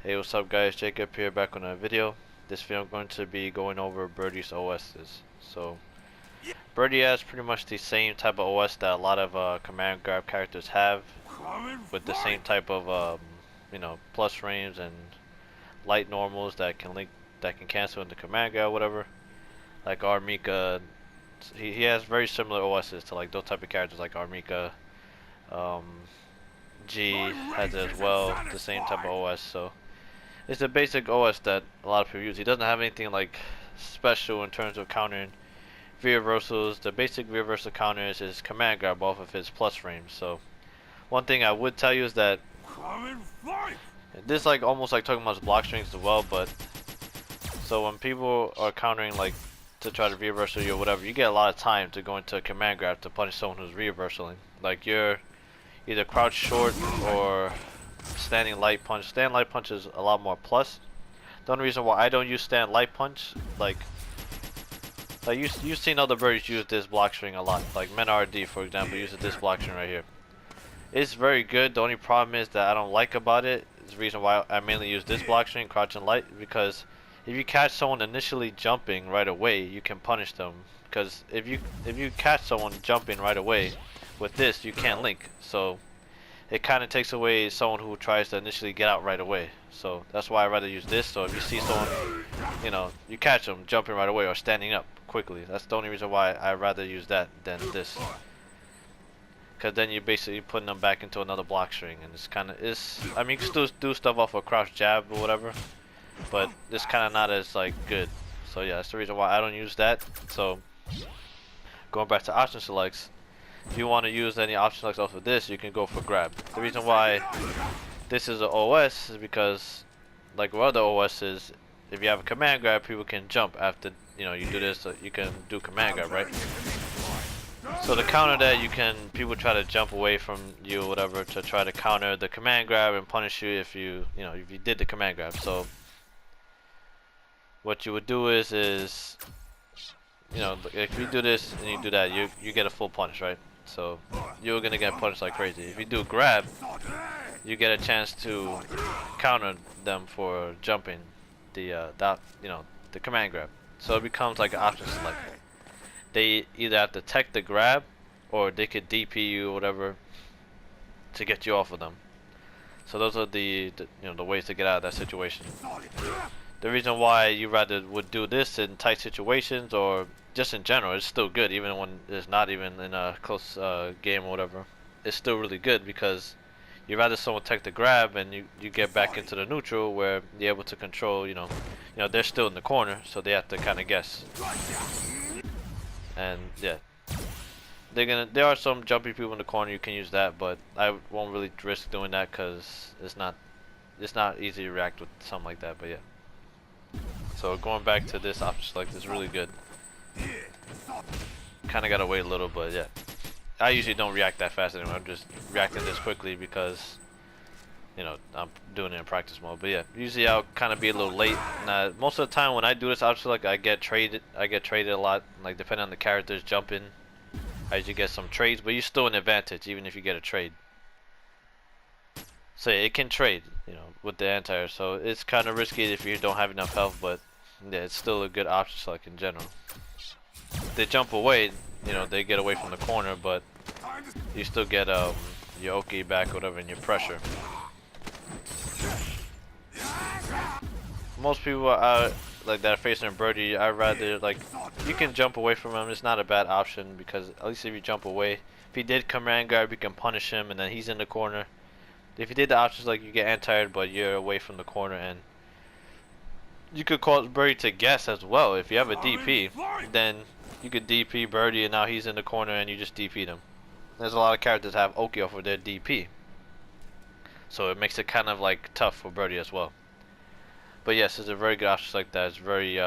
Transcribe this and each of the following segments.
Hey, what's up guys, Jacob here back on a video. This video I'm going to be going over Birdie's OSs. So Birdie has pretty much the same type of OS that a lot of command grab characters have, with the same type of plus frames and light normals that can cancel into command grab, whatever. Like Armika, he has very similar OSs to like those type of characters like Armika. um, G has it as well, the same type of OS. So it's a basic OS that a lot of people use. He doesn't have anything like special in terms of countering V-reversals. The basic V-reversal counter is his command grab off of his plus frames. So one thing I would tell you is that this like almost like talking about his block strings as well, but so when people are countering like to try to V-reversal you or whatever, you get a lot of time to go into a command grab to punish someone who's V-reversaling. Like you're either crouch short or standing light punch. Stand light punch is a lot more plus. The only reason why I don't use stand light punch, like you've seen other birdies use this block string a lot. Like Men RD, for example, uses this block string right here. It's very good. The only problem is that I don't like about it is the reason why I mainly use this block string, crouch and light, because if you catch someone initially jumping right away, you can punish them. Because if you catch someone jumping right away with this, you can't link. So it kind of takes away someone who tries to initially get out right away. So that's why I rather use this. So if you see someone, you catch them jumping right away or standing up quickly. That's the only reason why I rather use that than this. Because then you're basically putting them back into another block string, and I mean, you can still do stuff off a crouch jab or whatever, but it's kind of not as like good. So yeah, that's the reason why I don't use that. So going back to option selects, if you want to use any option selects off of this, you can go for grab. The reason why this is an OS is because, like with other OSs, if you have a command grab, people can jump after you do this. So you can do command grab, right? So to counter that, people try to jump away from you or whatever to try to counter the command grab and punish you if you did the command grab. So what you would do is if you do this and you do that, you get a full punish, right? So you're gonna get punished like crazy. If you do grab, you get a chance to counter them for jumping the command grab. So it becomes like an option select. They either have to tech the grab, or they could DP you or whatever to get you off of them. So those are the ways to get out of that situation. The reason why you would do this in tight situations or just in general, it's still good even when it's not even in a close game or whatever. It's still really good because you'd rather someone tech the grab and you get back into the neutral where you're able to control. They're still in the corner, so they have to kind of guess. And yeah, there are some jumpy people in the corner. You can use that, but I won't really risk doing that because it's not easy to react with something like that. But yeah. So going back to this option select is really good. Kind of gotta wait a little, but yeah. I usually don't react that fast anymore. I'm just reacting this quickly because I'm doing it in practice mode. But yeah, usually I'll kind of be a little late. Most of the time when I do this option select, I get traded a lot. Like depending on the characters jumping, I usually get some trades, but you're still an advantage even if you get a trade. So yeah, it can trade, with the anti-air. So it's kind of risky if you don't have enough health, but yeah, it's still a good option select in general. If they jump away, they get away from the corner, but you still get your Oki back or whatever in your pressure. Most people like that are facing a birdie, I rather you can jump away from him. It's not a bad option because at least if you jump away, if he did command grab, you can punish him and then he's in the corner. If you did the options like you get anti-aired but you're away from the corner, and you could cause birdie to guess as well. If you have a DP, then you could DP birdie and now he's in the corner and you just DP'd him. There's a lot of characters that have Oki off of their DP, so it makes it kind of like tough for birdie as well. But yes, it's a very good option like that. It's very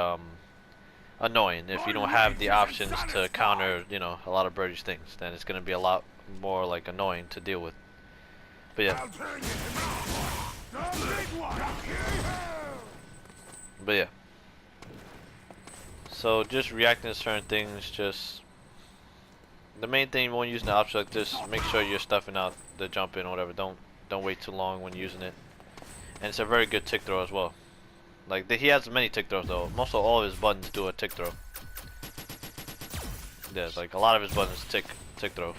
annoying if you don't have the options to counter a lot of birdie's things. Then it's going to be a lot more like annoying to deal with. But yeah. But yeah. So just reacting to certain things, the main thing when using the option like this, make sure you're stuffing out the jump in or whatever. Don't wait too long when using it. and it's a very good tick throw as well. Like he has many tick throws though. Most of all of his buttons do a tick throw. Yeah, like a lot of his buttons tick throw.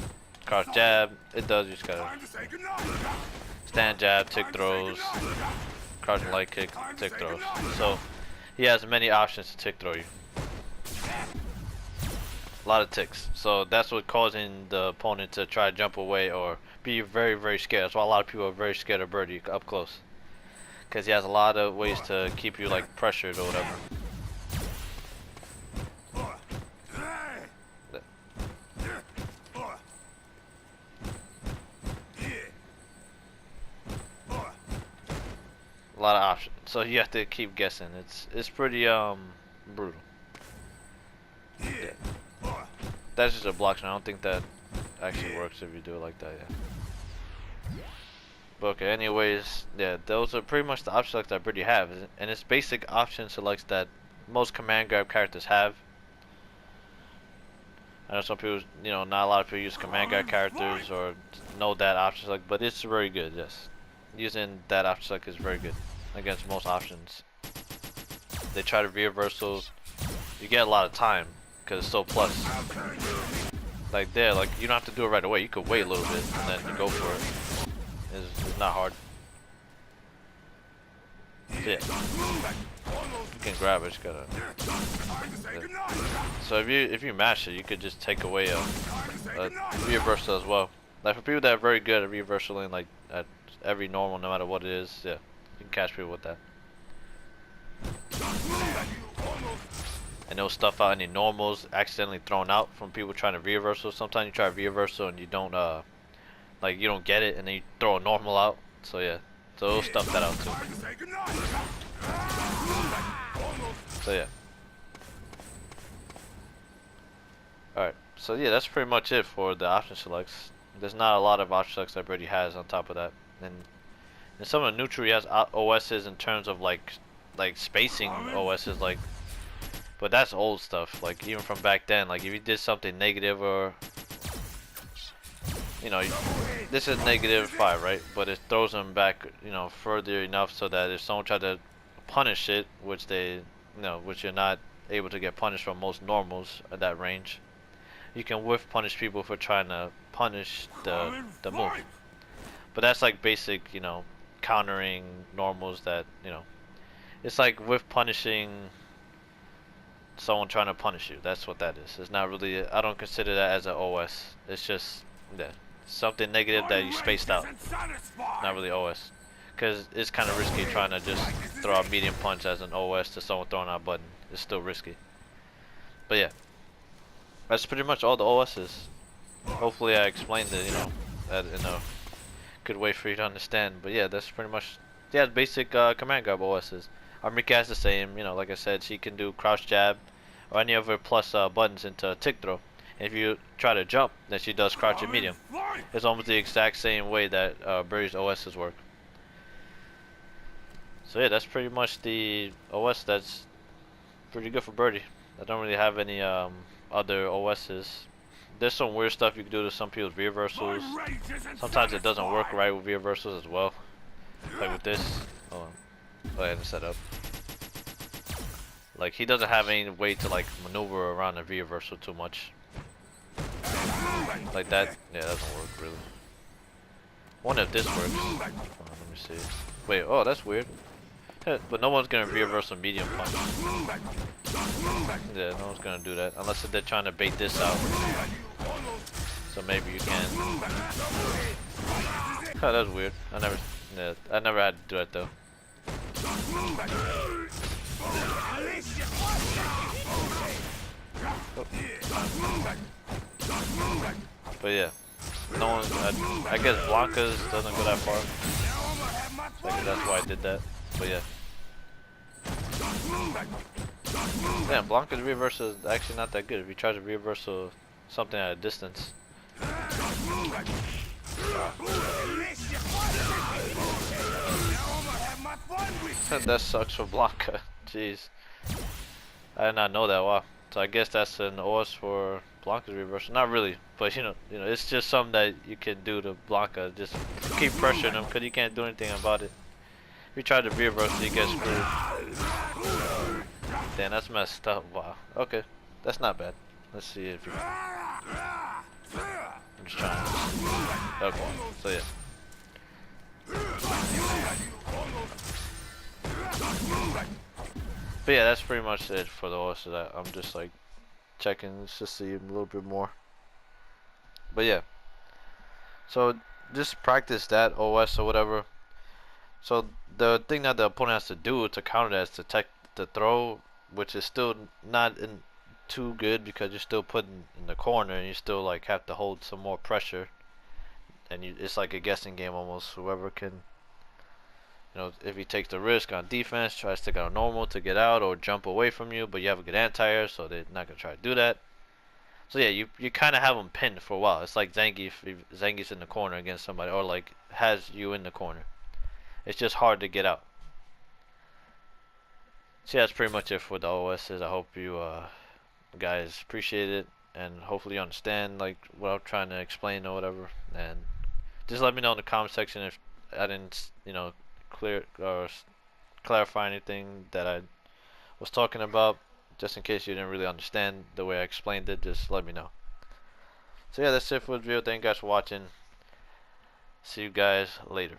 Crouch jab, it does. You just gotta stand jab, tick throws, crouching light kick, tick throws. So he has many options to tick throw you. A lot of ticks. So that's what causing the opponent to try to jump away or be very, very scared. That's why a lot of people are very scared of Birdie up close. Because he has a lot of ways to keep you like pressured or whatever. A lot of options. So you have to keep guessing. It's pretty brutal. Yeah. That's just a block shot. I don't think that actually works if you do it like that, yeah. But okay, anyways, yeah, those are pretty much the option selects that Birdie have. And it's basic option selects that most command grab characters have. I know some people, you know, not a lot of people use command grab characters or know that option select, but it's very good, yes. Using that option select is very good against most options. They try to reversals. You get a lot of time because it's so plus. Like there, like you don't have to do it right away. You could wait a little bit and then you go for it. It's not hard. So yeah, you can grab it. Just gotta. Yeah. So if you mash it, you could just take away a reversal as well. Like for people that are very good at reversaling, like at every normal, no matter what it is, yeah, you can catch people with that. And they'll stuff out any normals accidentally thrown out from people trying to reversal. Sometimes you try reversal and you don't like you don't get it, and then you throw a normal out. So yeah, so it'll stuff that out too. So yeah. Alright, so yeah, that's pretty much it for the option selects. There's not a lot of option selects that Birdie has on top of that. And in some of the neutral he has OSs in terms of like spacing OSs, like, but that's old stuff. Like even from back then, like if you did something negative or you know, this is -5, right? But it throws them back, you know, further enough so that if someone tried to punish it, which they, you know, which you're not able to get punished from most normals at that range, you can whiff punish people for trying to punish the move. But that's like basic, you know, countering normals that, you know, it's like whiff punishing someone trying to punish you. That's what that is. It's not really, I don't consider that as an OS. It's just, yeah, something negative that you spaced out. Not really OS. Because it's kind of risky trying to just throw a medium punch as an OS to someone throwing out a button. It's still risky. But yeah, that's pretty much all the OSs. Hopefully I explained it, you know, in a good way for you to understand. But yeah, that's pretty much, yeah, basic command grab OSs. Armika has the same, you know, like I said, she can do crouch jab or any of her plus buttons into tick throw. And if you try to jump, then she does crouch and medium. It's almost the exact same way that Birdie's OSs work. So yeah, that's pretty much the OS that's pretty good for Birdie. I don't really have any other OSs. There's some weird stuff you can do to some people's reversals. Sometimes it doesn't work right with reversals as well. Like with this. Hold on. Go ahead and set up. Like he doesn't have any way to like maneuver around the reversal too much. Like that, yeah, that doesn't work really. I wonder if this works. Oh, let me see. Wait, oh, that's weird. But no one's gonna reverse a medium punch. Yeah, no one's gonna do that unless they're trying to bait this out. So maybe you can. Oh, that's weird. I never had to do that though. Oh. But yeah, no one. I guess Blanca's doesn't go that far. So I guess that's why I did that. But yeah. Damn, Blanca's reversal is actually not that good if you try to reversal something at a distance. That sucks for Blanca. Jeez. I did not know that. Wow. So I guess that's an OS for Blanca's reversal. Not really, but you know, it's just something that you can do to Blanca. Just keep pressuring him because you can't do anything about it. you try to veer bro, so you get screwed. Damn, that's messed up. Wow. Okay, that's not bad. Let's see if you. I'm just trying. Okay, so yeah. But yeah, that's pretty much it for the OS of that. I'm just like checking just to see a little bit more. But yeah, so just practice that OS or whatever. So the thing that the opponent has to do to counter that is to tech the throw, which is still not in too good because you're still putting in the corner and you still like have to hold some more pressure. And it's like a guessing game almost. Whoever can, you know, if he takes the risk on defense, tries to go normal to get out or jump away from you, but you have a good anti-air, so they're not gonna try to do that. So yeah, you kind of have them pinned for a while. It's like Zangief if Zangief's in the corner against somebody, or like has you in the corner. It's just hard to get out. So yeah, that's pretty much it for the OSs. I hope you guys appreciate it, and hopefully you understand like what I'm trying to explain or whatever. And just let me know in the comment section if I didn't, you know, clear or clarify anything that I was talking about. Just in case you didn't really understand the way I explained it, just let me know. So yeah, that's it for the video. Thank you guys for watching. See you guys later.